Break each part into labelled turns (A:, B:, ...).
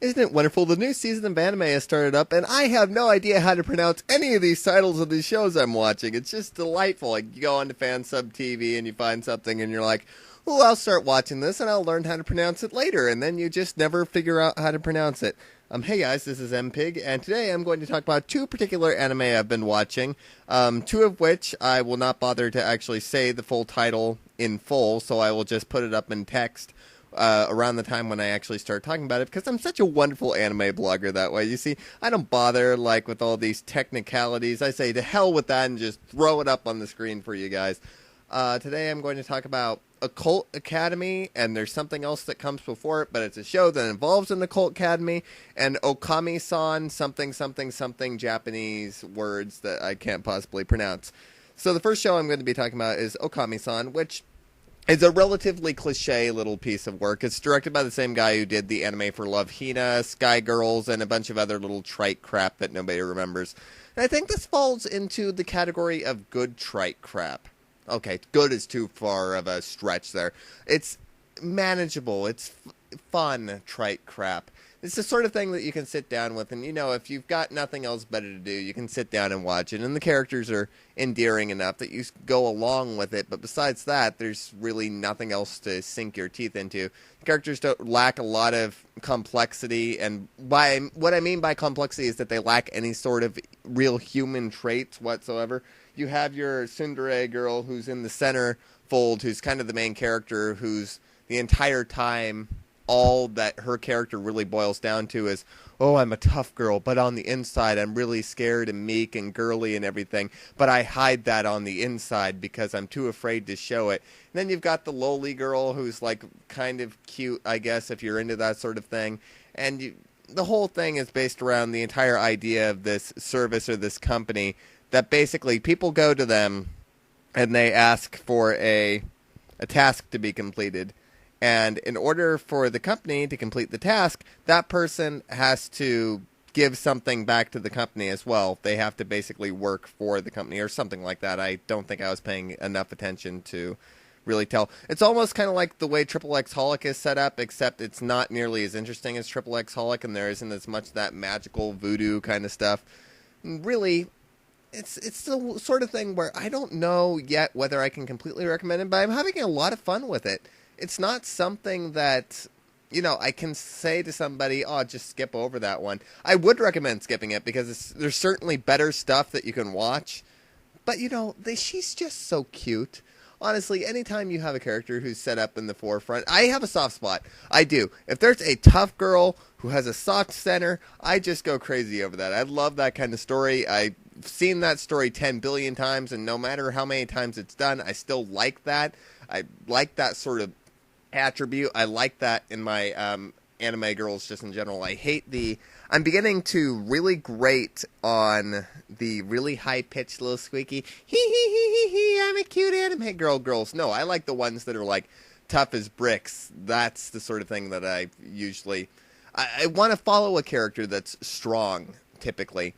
A: Isn't it wonderful? The new season of anime has started up, and I have no idea how to pronounce any of these titles of these shows I'm watching. It's just delightful. Like, you go on to Fansub TV and you find something, and you're like, "Oh, I'll start watching this, and I'll learn how to pronounce it later." And then you just never figure out how to pronounce it. Hey guys, this is MPig, and today I'm going to talk about two particular anime I've been watching. Two of which I will not bother to actually say the full title in full, so I will just put it up in text around the time when I actually start talking about it, because I'm such a wonderful anime blogger that way. You see, I don't bother like with all these technicalities. I say to hell with that and just throw it up on the screen for you guys. Today I'm going to talk about Occult Academy, and there's something else that comes before it, but it's a show that involves an Occult Academy, and Ookami-san, something, something, something Japanese words that I can't possibly pronounce. So the first show I'm going to be talking about is Ookami-san, which is a relatively cliche little piece of work. It's directed by the same guy who did the anime for Love Hina, Sky Girls, and a bunch of other little trite crap that nobody remembers. And I think this falls into the category of good trite crap. Okay, good is too far of a stretch there. It's manageable. It's fun trite crap. It's the sort of thing that you can sit down with, and if you've got nothing else better to do, you can sit down and watch it, and the characters are endearing enough that you go along with it, but besides that, there's really nothing else to sink your teeth into. The characters don't lack a lot of complexity, and what I mean by complexity is that they lack any sort of real human traits whatsoever. You have your tsundere girl who's in the center fold, who's kind of the main character, who's the entire time all that her character really boils down to is, oh, I'm a tough girl, but on the inside I'm really scared and meek and girly and everything, but I hide that on the inside because I'm too afraid to show it. And then you've got the lowly girl who's like kind of cute, I guess, if you're into that sort of thing. And the whole thing is based around the entire idea of this service or this company that basically people go to them and they ask for a task to be completed. And in order for the company to complete the task, that person has to give something back to the company as well. They have to basically work for the company or something like that. I don't think I was paying enough attention to really tell. It's almost kind of like the way Triple X Holic is set up, except it's not nearly as interesting as Triple X Holic, and there isn't as much that magical voodoo kind of stuff. Really, it's the sort of thing where I don't know yet whether I can completely recommend it, but I'm having a lot of fun with it. It's not something that, I can say to somebody, oh, just skip over that one. I would recommend skipping it because there's certainly better stuff that you can watch. But, she's just so cute. Honestly, anytime you have a character who's set up in the forefront, I have a soft spot. I do. If there's a tough girl who has a soft center, I just go crazy over that. I love that kind of story. I've seen that story 10 billion times, and no matter how many times it's done, I still like that. I like that sort of attribute. I like that in my anime girls just in general. I'm beginning to really grate on the really high-pitched little squeaky, hee, I'm a cute anime girls. No, I like the ones that are like tough as bricks. That's the sort of thing that I usually... I want to follow a character that's strong, typically.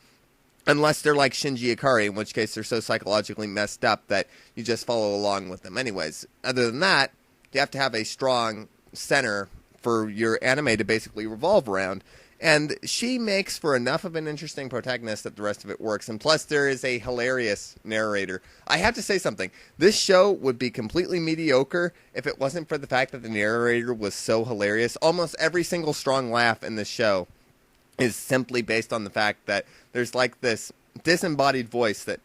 A: Unless they're like Shinji Ikari, in which case they're so psychologically messed up that you just follow along with them anyways. Other than that, you have to have a strong center for your anime to basically revolve around. And she makes for enough of an interesting protagonist that the rest of it works. And plus, there is a hilarious narrator. I have to say something. This show would be completely mediocre if it wasn't for the fact that the narrator was so hilarious. Almost every single strong laugh in this show is simply based on the fact that there's like this disembodied voice that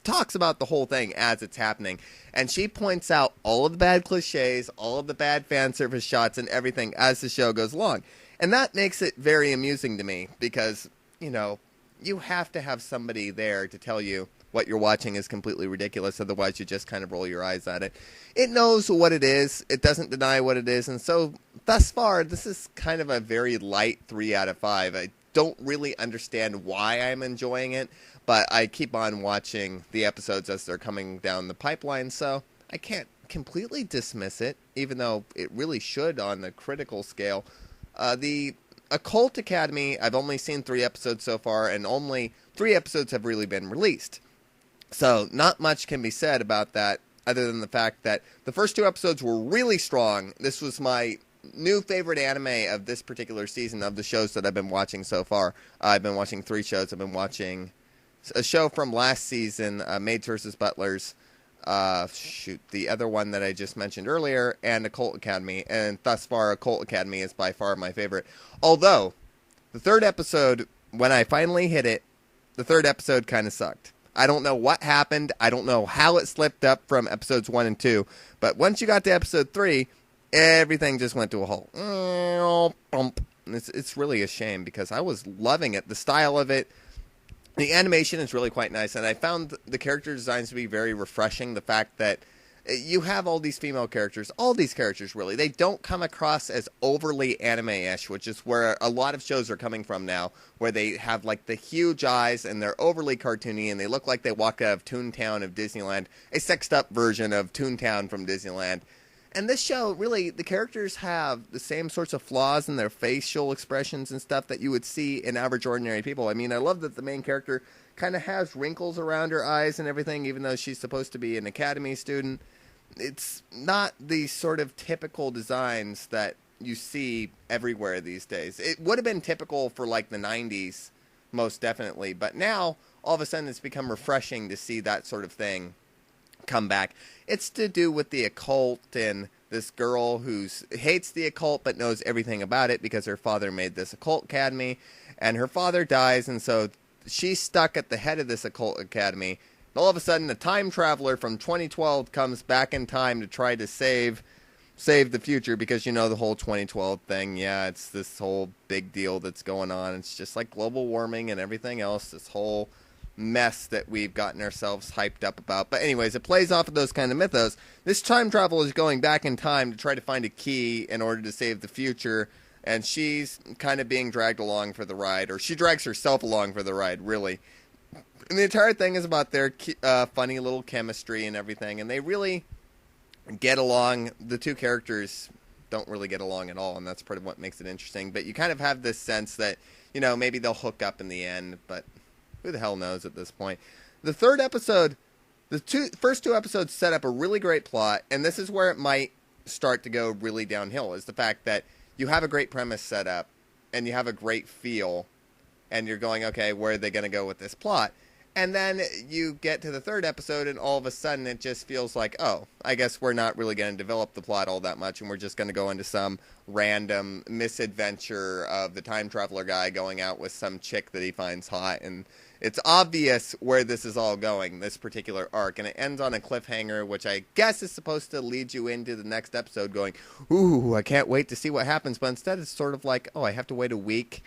A: talks about the whole thing as it's happening, and she points out all of the bad cliches, all of the bad fan service shots and everything as the show goes along. And that makes it very amusing to me because, you have to have somebody there to tell you what you're watching is completely ridiculous, otherwise you just kind of roll your eyes at it. It knows what it is, it doesn't deny what it is, and so thus far this is kind of a very light 3 out of 5. I don't really understand why I'm enjoying it, but I keep on watching the episodes as they're coming down the pipeline, so I can't completely dismiss it, even though it really should on the critical scale. The Occult Academy, I've only seen 3 episodes so far, and only 3 episodes have really been released. So not much can be said about that, other than the fact that the first 2 episodes were really strong. This was my new favorite anime of this particular season of the shows that I've been watching so far. I've been watching 3 shows. I've been watching a show from last season, Maids vs. Butlers, the other one that I just mentioned earlier, and Occult Academy. And thus far, Occult Academy is by far my favorite. Although, the 3rd episode, when I finally hit it, the 3rd episode kind of sucked. I don't know what happened. I don't know how it slipped up from episodes 1 and 2. But once you got to episode 3, everything just went to a halt. It's really a shame because I was loving it. The style of it, the animation is really quite nice. And I found the character designs to be very refreshing. The fact that you have all these female characters, all these characters really, they don't come across as overly anime-ish, which is where a lot of shows are coming from now, where they have like the huge eyes and they're overly cartoony and they look like they walked out of Toontown of Disneyland, a sexed up version of Toontown from Disneyland. And this show, really, the characters have the same sorts of flaws in their facial expressions and stuff that you would see in average ordinary people. I mean, I love that the main character kind of has wrinkles around her eyes and everything, even though she's supposed to be an academy student. It's not the sort of typical designs that you see everywhere these days. It would have been typical for like the 90s, most definitely. But now, all of a sudden, it's become refreshing to see that sort of thing come back. It's to do with the occult and this girl who hates the occult but knows everything about it because her father made this occult academy. And her father dies, and so she's stuck at the head of this occult academy. All of a sudden, a time traveler from 2012 comes back in time to try to save the future because, you know, the whole 2012 thing. Yeah, it's this whole big deal that's going on. It's just like global warming and everything else, this whole mess that we've gotten ourselves hyped up about. But anyways, it plays off of those kind of mythos. This time travel is going back in time to try to find a key in order to save the future, and she's kind of being dragged along for the ride, or she drags herself along for the ride, really. And the entire thing is about their funny little chemistry and everything, and they really get along. The two characters don't really get along at all, and that's part of what makes it interesting. But you kind of have this sense that, you know, maybe they'll hook up in the end, but who the hell knows at this point. The 3rd episode, first 2 episodes set up a really great plot, and this is where it might start to go really downhill, is the fact that you have a great premise set up, and you have a great feel, and you're going, okay, where are they going to go with this plot? And then you get to the 3rd episode, and all of a sudden it just feels like, oh, I guess we're not really going to develop the plot all that much, and we're just going to go into some random misadventure of the time traveler guy going out with some chick that he finds hot. And it's obvious where this is all going, this particular arc. And it ends on a cliffhanger, which I guess is supposed to lead you into the next episode going, ooh, I can't wait to see what happens. But instead it's sort of like, oh, I have to wait a week.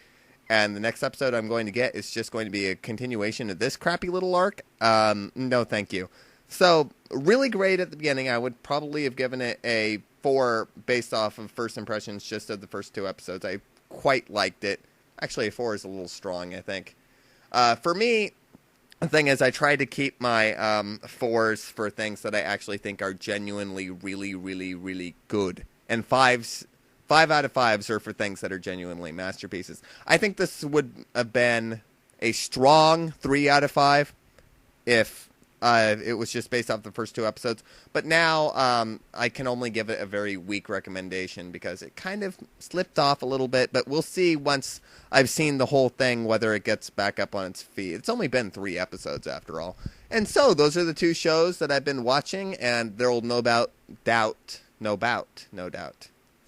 A: And the next episode I'm going to get is just going to be a continuation of this crappy little arc. No, thank you. So, really great at the beginning. I would probably have given it a 4 based off of first impressions just of the first 2 episodes. I quite liked it. Actually, a 4 is a little strong, I think. For me, the thing is I try to keep my 4s for things that I actually think are genuinely really, really, really good. And 5 out of 5s are for things that are genuinely masterpieces. I think this would have been a strong 3 out of 5 if it was just based off the first 2 episodes. But now I can only give it a very weak recommendation because it kind of slipped off a little bit. But we'll see once I've seen the whole thing whether it gets back up on its feet. It's only been 3 episodes after all. And so those are the 2 shows that I've been watching, and there will no doubt.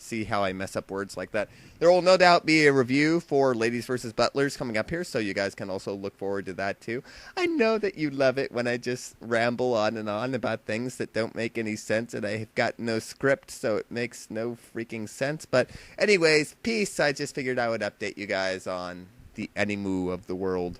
A: See how I mess up words like that. There will no doubt be a review for Ladies vs. Butlers coming up here, so you guys can also look forward to that too. I know that you love it when I just ramble on and on about things that don't make any sense, and I've got no script, so it makes no freaking sense. But anyways, peace. I just figured I would update you guys on the animu of the world.